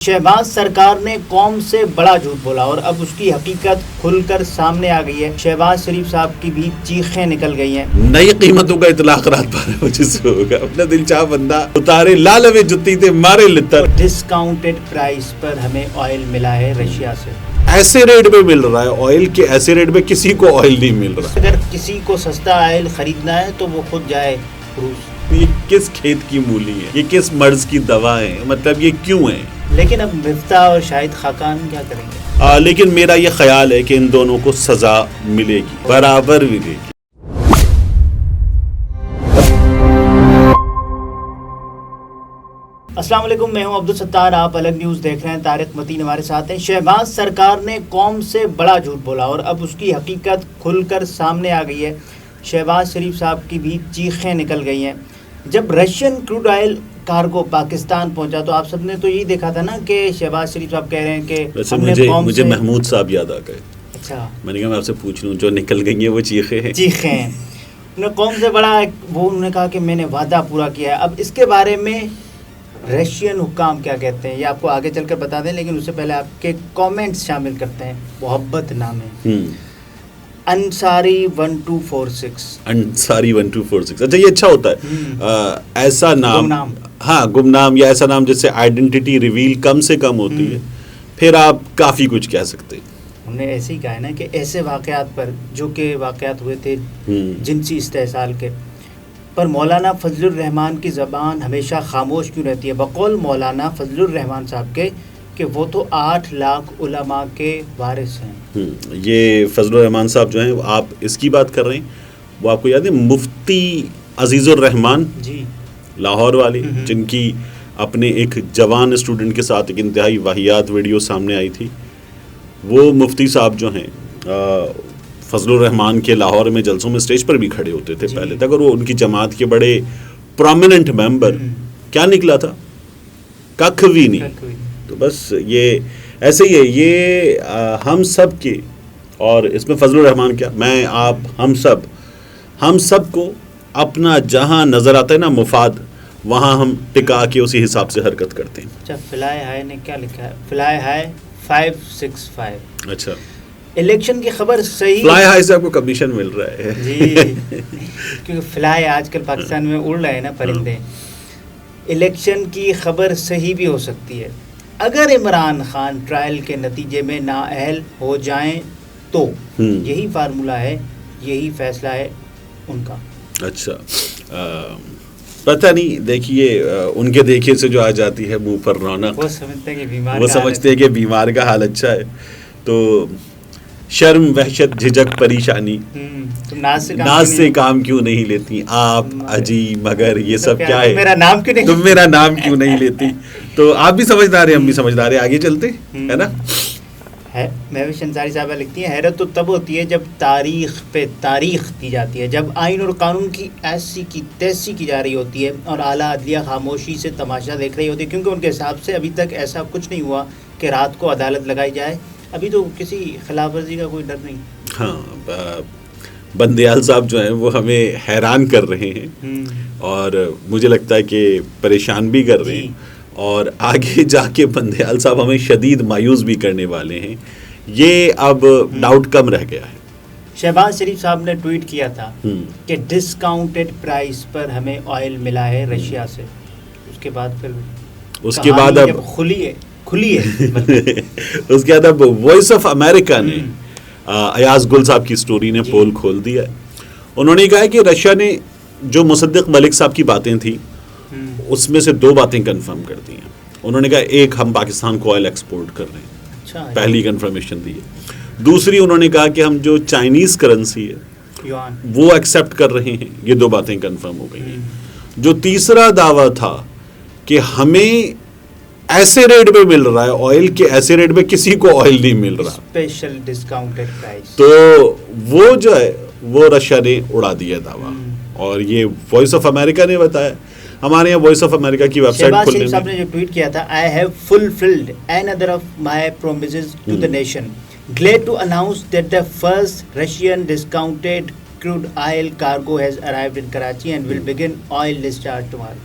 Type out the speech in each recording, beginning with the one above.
شہباز سرکار نے قوم سے بڑا جھوٹ بولا اور اب اس کی حقیقت کھل کر سامنے آ گئی ہے. شہباز شریف صاحب کی بھی چیخیں نکل گئی ہیں. نئی قیمتوں کا اطلاق رات 12 بجے سے ہوگا. اپنا دل چاہ بندہ اتارے لالوے جتی تے مارے لتر. ڈسکاؤنٹڈ پرائس پر ہمیں آئل ملا ہے رشیا سے. ایسے ریٹ میں مل رہا ہے آئل کے ایسے ریٹ میں کسی کو آئل نہیں مل رہا. اگر کسی کو سستا آئل خریدنا ہے تو وہ خود جائے روس. یہ کس کھیت کی مولی ہے, یہ کس مرض کی دوا ہے, مطلب یہ کیوں ہے؟ لیکن اب مفتاح اور شاہد خاقان کیا کریں گے؟ لیکن میرا یہ خیال ہے کہ ان دونوں کو سزا ملے گی, برابر ملے گی. السلام علیکم, میں ہوں عبدالستار, آپ الگ نیوز دیکھ رہے ہیں. طارق متین ہمارے ساتھ ہیں. شہباز سرکار نے قوم سے بڑا جھوٹ بولا اور اب اس کی حقیقت کھل کر سامنے آ گئی ہے. شہباز شریف صاحب کی بھی چیخیں نکل گئی ہیں. جب Russian crude oil cargo Pakistan پہنچا تو آپ سب نے تو یہی دیکھا تھا نا کہ شہباز شریف صاحب کہہ رہے ہیں کہ مجھے محمود صاحب یاد آ گئے. اچھا, میں نے کہا میں آپ سے پوچھ لوں, جو نکل گئی ہیں وہ چیخیں ہیں. انہوں نے قوم سے بڑا وہ انہوں نے کہا کہ میں نے وعدہ پورا کیا ہے. اب اس کے بارے میں رشین حکام کیا کہتے ہیں یہ آپ کو آگے چل کر بتا دیں, لیکن اس سے پہلے آپ کے کامنٹس شامل کرتے ہیں. محبت نام ہے انصاری 1246. انصاری 1246. اچھا, یہ اچھا ہوتا ہے ایسا نام. ہاں, گمنام یا ایسا نام جس سے آئیڈینٹی ریویل کم سے کم ہوتی ہے, پھر آپ کافی کچھ کہہ سکتے ہیں. ہم نے ایسے ہی کہا ہے نا کہ ایسے واقعات پر جو کہ واقعات ہوئے تھے جنسی استحصال کے پر مولانا فضل الرحمان کی زبان ہمیشہ خاموش کیوں رہتی ہے؟ بقول مولانا فضل الرحمان صاحب کے کہ وہ تو 8 لاکھ علماء کے وارث ہیں. یہ فضل الرحمان صاحب جو ہیں, آپ اس کی بات کر رہے ہیں, وہ آپ کو یاد ہے مفتی عزیز الرحمان جی لاہور والی, جن کی اپنے ایک جوان اسٹوڈنٹ کے ساتھ ایک انتہائی واہیات ویڈیو سامنے آئی تھی. وہ مفتی صاحب جو ہیں فضل الرحمان کے لاہور میں جلسوں میں اسٹیج پر بھی کھڑے ہوتے تھے پہلے تک, اور وہ ان کی جماعت کے بڑے پرومیننٹ ممبر. کیا نکلا تھا؟ ککھ بھی نہیں. تو بس یہ ایسے ہی ہے, یہ ہم سب کے, اور اس میں فضل الرحمان کیا, میں آپ ہم سب کو اپنا جہاں نظر آتا ہے نا مفاد, وہاں ہم ٹکا کے اسی حساب سے حرکت کرتے ہیں. اچھا, فلائی ہائی نے کیا لکھا ہے؟ Fly high 565. اچھا, الیکشن کی خبر صحیح, فلائی ہائی سے آپ کو کمیشن مل رہا ہے جی کیونکہ فلائی آج کل پاکستان میں اڑ رہے ہیں نا پرندے. الیکشن کی خبر صحیح بھی ہو سکتی ہے. اگر عمران خان ٹرائل کے نتیجے میں نااہل ہو جائیں تو یہی فارمولہ ہے, یہی فیصلہ ہے ان کا. اچھا, پتہ نہیں, دیکھیے ان کے دیکھے سے جو آ جاتی ہے منہ پر رونق, وہ سمجھتے ہیں کہ بیمار کا حال اچھا ہے. تو شرم, وحشت, جھجک, پریشانی, ناز سے کام کیوں نہیں لیتی آپ, اجی مگر یہ سب کیا ہے, تم میرا نام کیوں نہیں لیتی. تو آپ بھی سمجھدار ہیں, ہم بھی سمجھدار ہیں, آگے چلتے ہے نا. مہوش انصاری صاحبہ لکھتی ہیں, حیرت تو تب ہوتی ہے جب تاریخ پہ تاریخ دی جاتی ہے, جب آئین اور قانون کی ایسی کی تیسی کی جا رہی ہوتی ہے اور اعلیٰ عدلیہ خاموشی سے تماشا دیکھ رہی ہوتی ہے, کیونکہ ان کے حساب سے ابھی تک ایسا کچھ نہیں ہوا کہ رات کو عدالت لگائی جائے. ابھی تو کسی خلاف ورزی کا کوئی ڈر نہیں. ہاں, بندیال صاحب جو ہیں وہ ہمیں حیران کر رہے ہیں, اور مجھے لگتا ہے کہ پریشان بھی کر رہے ہیں, اور آگے جا کے بندیال صاحب ہمیں شدید مایوس بھی کرنے والے ہیں. یہ اب ڈاؤٹ کم رہ گیا ہے. شہباز شریف صاحب نے ٹویٹ کیا تھا کہ ڈسکاؤنٹڈ پرائس پر ہمیں آئل ملا ہے رشیا سے. اس کے بعد اب کھلی ہے اس کے بعد اب وائس آف امریکہ نے ایاز گل صاحب کی سٹوری نے پول کھول دیا ہے. انہوں نے کہا کہ رشیا نے جو مصدق ملک صاحب کی باتیں تھیں اس میں سے 2 باتیں کنفرم کر دی ہیں. انہوں نے کہا ایک, ہم پاکستان کو آئل ایکسپورٹ کر رہے ہیں, پہلی کنفرمیشن دی ہے. دوسری انہوں نے کہا کہ ہم جو چائنیز کرنسی ہے وہ ایکسیپٹ کر رہے ہیں. یہ 2 باتیں کنفرم ہو گئی ہیں. جو تیسرا دعویٰ تھا کہ ہمیں ایسے ریٹ میں مل رہا ہے آئل کے ایسے ریٹ میں کسی کو آئل نہیں مل رہا, اسپیشل ڈسکاؤنٹڈ پرائس, تو وہ جو ہے وہ رشیا نے اڑا دیا دعویٰ. اور یہ وائس آف امریکہ نے بتایا. ہمارے یہاں وائس آف امریکہ کی ویب سائٹ کھولنے میں شہباز شریف صاحب نے جو ٹویٹ کیا تھا, I have fulfilled another of my promises to the nation. Glad to announce that the first Russian discounted crude oil cargo has arrived in Karachi and will begin oil discharge tomorrow.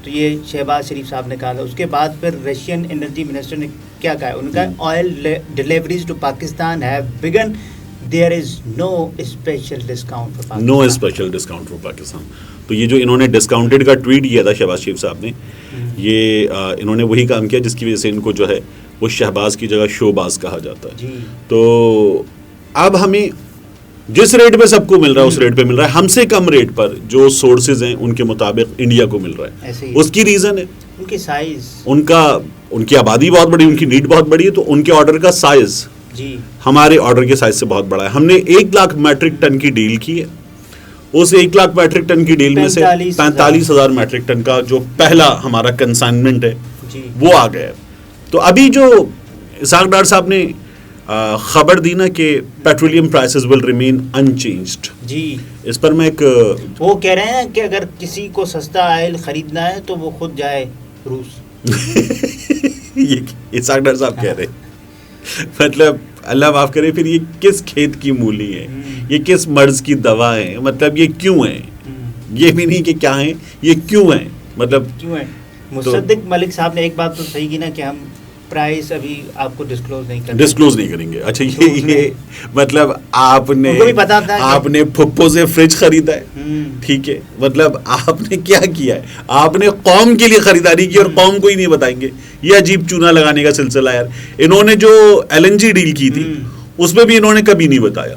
تو یہ شہباز شریف صاحب نے کہا تھا. اس کے بعد پھر Russian energy minister نے کیا کہا؟ ان کا oil deliveries to Pakistan have begun, there is no special discount for Pakistan. No special discount for Pakistan. تو یہ جو انہوں نے ڈسکاؤنٹڈ کا ٹویٹ کیا تھا شہباز شریف صاحب نے, یہ انہوں نے وہی کام کیا جس کی وجہ سے ان کو جو ہے وہ شہباز کی جگہ شوباز کہا جاتا ہے. تو اب ہمیں جس ریٹ پہ سب کو مل رہا ہے اس ریٹ پہ مل رہا ہے, ہم سے کم ریٹ پر جو سورسز ہیں ان کے مطابق انڈیا کو مل رہا ہے. اس کی ریزن ہے ان کی سائز, ان کی آبادی بہت بڑی, ان کی نیڈ بہت بڑی ہے, تو ان کے آرڈر کا سائز ہمارے آرڈر کے سائز سے بہت بڑا ہے. ہم نے 1 لاکھ میٹرک ٹن کی ڈیل کی ہے. اس 1 لاکھ میٹرک ٹن کی ڈیل میں سے 45,000 میٹرک ٹن کا جو پہلا ہمارا کنسائنمنٹ ہے وہ آ گیا ہے. تو ابھی جو اسحاق ڈار صاحب نے خبر دی نا کہ petroleum prices will remain unchanged, جی اس پر میں ایک وہ کہہ رہے ہیں کہ اگر کسی کو سستا آئل خریدنا ہے تو وہ خود جائے روس. یہ اسحاق ڈار صاحب کہہ رہے ہیں, مطلب اللہ معاف کرے, پھر یہ کس کھیت کی مولی ہے, یہ کس مرض کی دوا ہے, مطلب یہ کیوں ہے, یہ بھی نہیں کہ کیا ہیں, یہ کیوں ہیں, مطلب کیوں ہے. مصدق ملک صاحب نے ایک بات تو صحیح کی نا کہ ہم پرائس ابھی آپ کو ڈسکلوز نہیں کریں گے. اچھا یہ مطلب آپ نے پھپھو سے فریج خریدا ہے, ٹھیک ہے, مطلب آپ نے کیا کیا ہے, آپ نے قوم کے لیے خریداری کی اور قوم کو ہی نہیں بتائیں گے. یہ عجیب چونا لگانے کا سلسلہ یار. انہوں نے جو LNG ڈیل کی تھی اس میں بھی انہوں نے کبھی نہیں بتایا,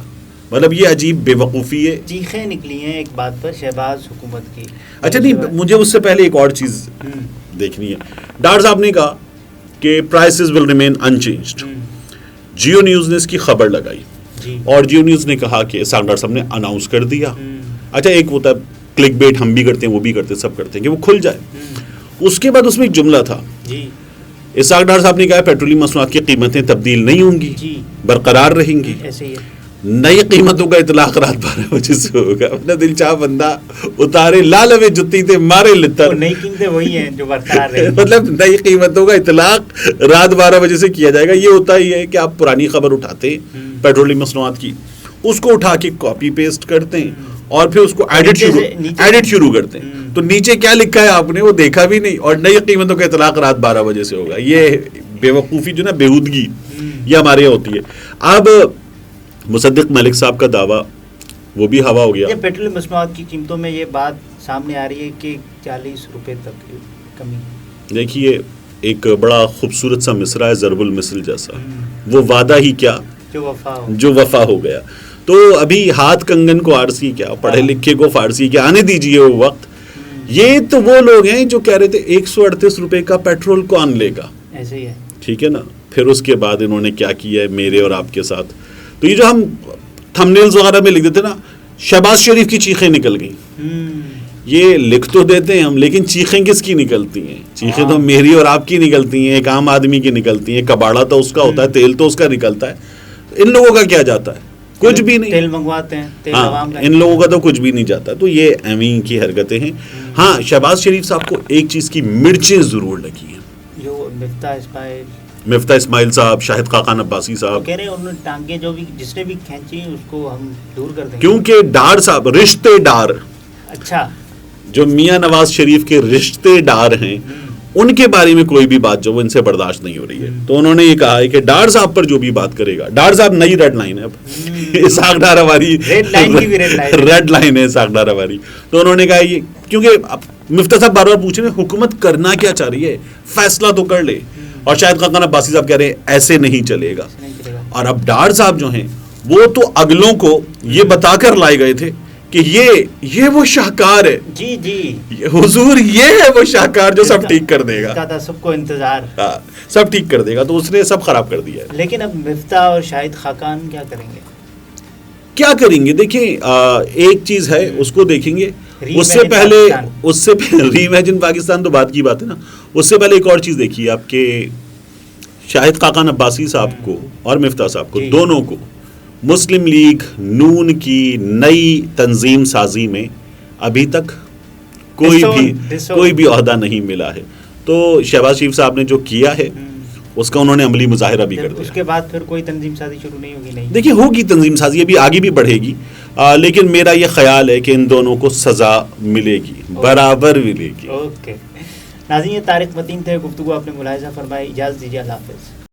مطلب یہ عجیب بے وقوفی ہے. چیخیں نکلی ہیں ایک بات پر شہباز حکومت کی. اچھا نہیں, مجھے اس سے پہلے ایک اور چیز دیکھنی ہے. ڈار صاحب نے کہا کہ prices will remain unchanged. Geo News نے اس کی خبر لگائی اور جیو نیوز نے کہا کہ اسحاق ڈار صاحب نے اناؤنس کر دیا. اچھا ایک ہوتا ہے کلک بیٹ, ہم بھی کرتے ہیں, وہ بھی کرتے ہیں, سب کرتے ہیں کہ وہ کھل جائے. اس کے بعد اس میں ایک جملہ تھا, اسحاق ڈار صاحب نے کہا پیٹرولیم مصنوعات کی قیمتیں تبدیل نہیں ہوں گی, برقرار رہیں گی. نئی قیمتوں کا اطلاق رات 12 بجے سے ہوگا. اپنا دل چاہ بندہ اتارے لال ہوئے جتی تے مارے لتر. نئی قیمتیں وہی ہیں جو برقرار رہیں. مطلب نئی قیمتوں کا اطلاق رات 12 بجے سے کیا جائے گا. یہ ہوتا ہی ہے کہ آپ پرانی خبر اٹھاتے ہیں پیٹرولیم مصنوعات کی, اس کو اٹھا کے کاپی پیسٹ کرتے ہیں اور پھر اس کو ایڈٹ شروع کرتے ہیں. تو نیچے کیا لکھا ہے آپ نے وہ دیکھا بھی نہیں, اور نئی قیمتوں کا اطلاق رات 12 بجے سے ہوگا. یہ بے وقوفی جو نا, بےہودگی, یہ ہمارے یہاں ہوتی ہے. اب مصدق ملک صاحب کا دعویٰ وہ بھی ہوا ہو گیا. پیٹرولیم مصنوعات کی قیمتوں میں یہ بات سامنے آ رہی ہے کہ 40 روپے تک کمی. دیکھیے ایک بڑا خوبصورت سا مصرع ہے ضرب المثل جیسا, وہ وعدہ ہی کیا جو وفا ہو گیا. تو ابھی ہاتھ کنگن کو آرسی کیا, پڑھے لکھے کو فارسی کیا, آنے دیجئے وہ وقت. یہ تو وہ لوگ ہیں جو کہہ رہے تھے 138 روپے کا پیٹرول کون لے گا, ایسے ہی ہے, ٹھیک ہے نا. پھر اس کے بعد انہوں نے کیا کیا ہے میرے اور آپ کے ساتھ. تو یہ جو ہم تھمبنیلز وغیرہ میں لکھ دیتے نا, شہباز شریف کی چیخیں نکل گئیں. یہ لکھ تو دیتے ہیں ہم, لیکن چیخیں کس کی نکلتی ہیں؟ چیخیں تو میری اور آپ کی نکلتی ہیں, ایک عام آدمی کی نکلتی ہیں. کباڑا تو اس کا ہوتا ہے, تیل تو اس کا نکلتا ہے. ان لوگوں کا کیا جاتا ہے؟ کچھ بھی نہیں. تیل منگواتے ہیں, ہاں, ان لوگوں کا تو کچھ بھی نہیں جاتا. تو یہ ایویں کی حرکتیں ہیں. ہاں, شہباز شریف صاحب کو ایک چیز کی مرچیں ضرور لگی ہیں, جو مفتاح اسماعیل صاحب, شاہد خاقان عباسی صاحب کہہ رہے ہیں انہوں نے ٹانگیں جو بھی جس نے بھی کھینچی اس کو ہم دور کر دیں گے. کیونکہ ڈار صاحب رشتے ڈار, اچھا جو میاں نواز شریف کے رشتے ڈار ہیں, ان کے بارے میں کوئی بھی بات جو وہ ان سے برداشت نہیں ہو رہی ہے. تو انہوں نے یہ کہا ہے کہ ڈار صاحب پر جو بھی بات کرے گا, ڈار صاحب نئی ریڈ لائن ہے, اب اسحاق ڈار ہماری ریڈ لائن ہے اسحاق ڈار ہماری. تو انہوں نے کہا یہ کیونکہ مفتاح صاحب بار بار پوچھ رہے ہیں حکومت کرنا کیا چاہ رہی ہے, فیصلہ تو کر لے. اور شاہد خاقان عباسی صاحب کہہ رہے ہیں ایسے نہیں چلے گا. اور اب ڈار صاحب جو ہیں وہ تو اگلوں کو یہ بتا کر لائے گئے تھے کہ یہ وہ شاہکار ہے, جی جی حضور یہ ہے وہ شاہکار جو سب ٹھیک کر دے گا, سب کو انتظار, سب ٹھیک کر دے گا. تو اس نے سب خراب کر دیا ہے. لیکن اب مفتاح اور شاہد خاقان کیا کریں گے؟ کیا کریں گے دیکھیں, ایک چیز ہے اس کو دیکھیں گے. اس سے پہلے ری امیجن پاکستان تو بات کی بات ہے نا. اس سے پہلے ایک اور چیز دیکھیے آپ کے شاہد خاقان عباسی صاحب کو اور مفتاح صاحب کو, دونوں کو مسلم لیگ نون کی نئی تنظیم سازی میں ابھی تک کوئی بھی عہدہ نہیں ملا ہے. تو شہباز شریف صاحب نے جو کیا ہے اس کا انہوں نے عملی مظاہرہ بھی کر دیا. اس کے بعد پھر کوئی تنظیم سازی شروع نہیں ہوگی؟ نہیں, دیکھیے ہوگی تنظیم سازی, ابھی آگے بھی بڑھے گی, لیکن میرا یہ خیال ہے کہ ان دونوں کو سزا ملے گی, برابر ملے گی. اوکے. ناظرین یہ طارق متین تھے، گفتگو آپ نے ملاحظہ فرمائی، اجازت دیجیے، اللہ حافظ.